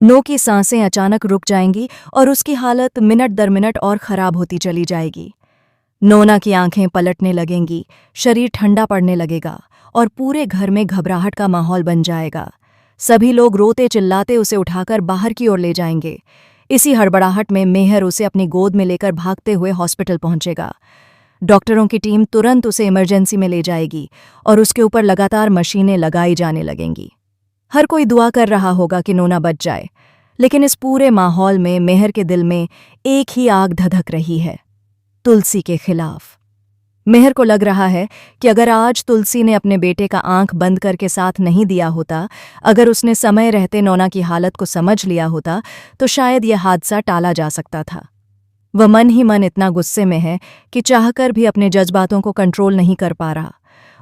No की सांसें अचानक रुक जाएंगी और उसकी हालत मिनट दर मिनट और खराब होती चली जाएगी। नोना की आंखें पलटने लगेंगी, शरीर ठंडा पड़ने लगेगा और पूरे घर में घबराहट का माहौल बन जाएगा। सभी लोग रोते चिल्लाते उसे उठाकर बाहर की ओर ले जाएंगे। इसी हड़बड़ाहट में मेहर उसे अपनी गोद में लेकर भागते हुए हॉस्पिटल पहुंचेगा। डॉक्टरों की टीम तुरंत उसे इमरजेंसी में ले जाएगी और उसके ऊपर लगातार मशीनें लगाई जाने लगेंगी। हर कोई दुआ कर रहा होगा कि नोना बच जाए, लेकिन इस पूरे माहौल में मेहर के दिल में एक ही आग धधक रही है, तुलसी के खिलाफ। मेहर को लग रहा है कि अगर आज तुलसी ने अपने बेटे का आंख बंद करके साथ नहीं दिया होता, अगर उसने समय रहते नोना की हालत को समझ लिया होता, तो शायद यह हादसा टाला जा सकता था। वह मन ही मन इतना गुस्से में है कि चाहकर भी अपने जज्बातों को कंट्रोल नहीं कर पा रहा।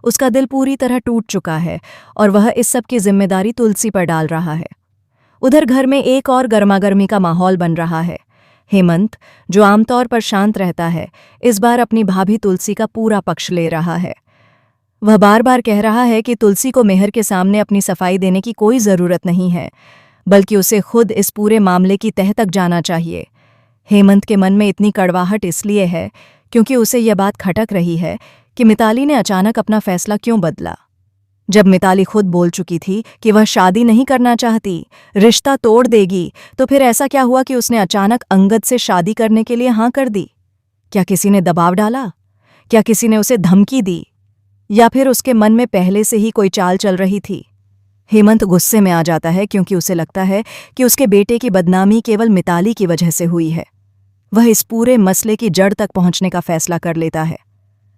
उसका दिल पूरी तरह टूट चुका है और वह इस सब की जिम्मेदारी तुलसी पर डाल रहा है। उधर घर में एक और गर्मागर्मी का माहौल बन रहा है। हेमंत, जो आमतौर पर शांत रहता है, इस बार अपनी भाभी तुलसी का पूरा पक्ष ले रहा है। वह बार बार कह रहा है कि तुलसी को मेहर के सामने अपनी सफाई देने की कोई ज़रूरत नहीं है, बल्कि उसे खुद इस पूरे मामले की तह तक जाना चाहिए। हेमंत के मन में इतनी कड़वाहट इसलिए है क्योंकि उसे यह बात खटक रही है कि मिताली ने अचानक अपना फैसला क्यों बदला। जब मिताली खुद बोल चुकी थी कि वह शादी नहीं करना चाहती, रिश्ता तोड़ देगी, तो फिर ऐसा क्या हुआ कि उसने अचानक अंगद से शादी करने के लिए हाँ कर दी? क्या किसी ने दबाव डाला? क्या किसी ने उसे धमकी दी? या फिर उसके मन में पहले से ही कोई चाल चल रही थी? हेमंत गुस्से में आ जाता है क्योंकि उसे लगता है कि उसके बेटे की बदनामी केवल मिताली की वजह से हुई है। वह इस पूरे मसले की जड़ तक पहुंचने का फैसला कर लेता है।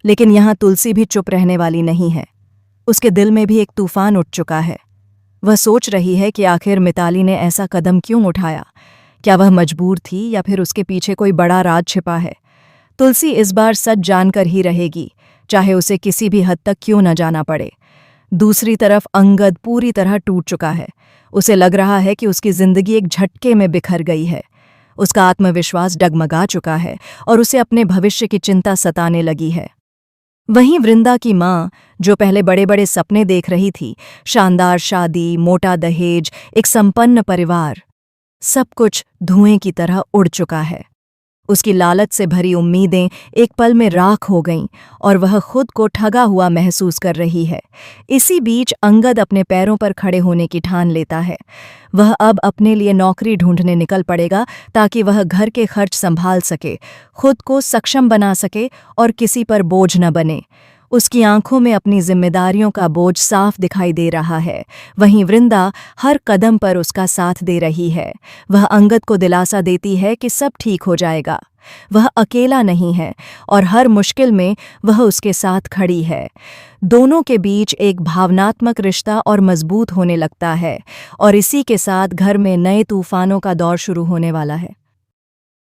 लेकिन यहाँ तुलसी भी चुप रहने वाली नहीं है। उसके दिल में भी एक तूफान उठ चुका है। वह सोच रही है कि आखिर मिताली ने ऐसा कदम क्यों उठाया। क्या वह मजबूर थी या फिर उसके पीछे कोई बड़ा राज छिपा है? तुलसी इस बार सच जानकर ही रहेगी, चाहे उसे किसी भी हद तक क्यों न जाना पड़े। दूसरी तरफ अंगद पूरी तरह टूट चुका है। उसे लग रहा है कि उसकी जिंदगी एक झटके में बिखर गई है। उसका आत्मविश्वास डगमगा चुका है और उसे अपने भविष्य की चिंता सताने लगी है। वहीं वृंदा की माँ, जो पहले बड़े बड़े सपने देख रही थी, शानदार शादी, मोटा दहेज, एक संपन्न परिवार, सब कुछ धुएं की तरह उड़ चुका है। उसकी लालच से भरी उम्मीदें एक पल में राख हो गईं और वह खुद को ठगा हुआ महसूस कर रही है। इसी बीच अंगद अपने पैरों पर खड़े होने की ठान लेता है। वह अब अपने लिए नौकरी ढूंढने निकल पड़ेगा ताकि वह घर के खर्च संभाल सके, खुद को सक्षम बना सके और किसी पर बोझ न बने। उसकी आंखों में अपनी जिम्मेदारियों का बोझ साफ दिखाई दे रहा है। वहीं वृंदा हर कदम पर उसका साथ दे रही है। वह अंगद को दिलासा देती है कि सब ठीक हो जाएगा। वह अकेला नहीं है और हर मुश्किल में वह उसके साथ खड़ी है। दोनों के बीच एक भावनात्मक रिश्ता और मजबूत होने लगता है और इसी के साथ घर में नए तूफानों का दौर शुरू होने वाला है।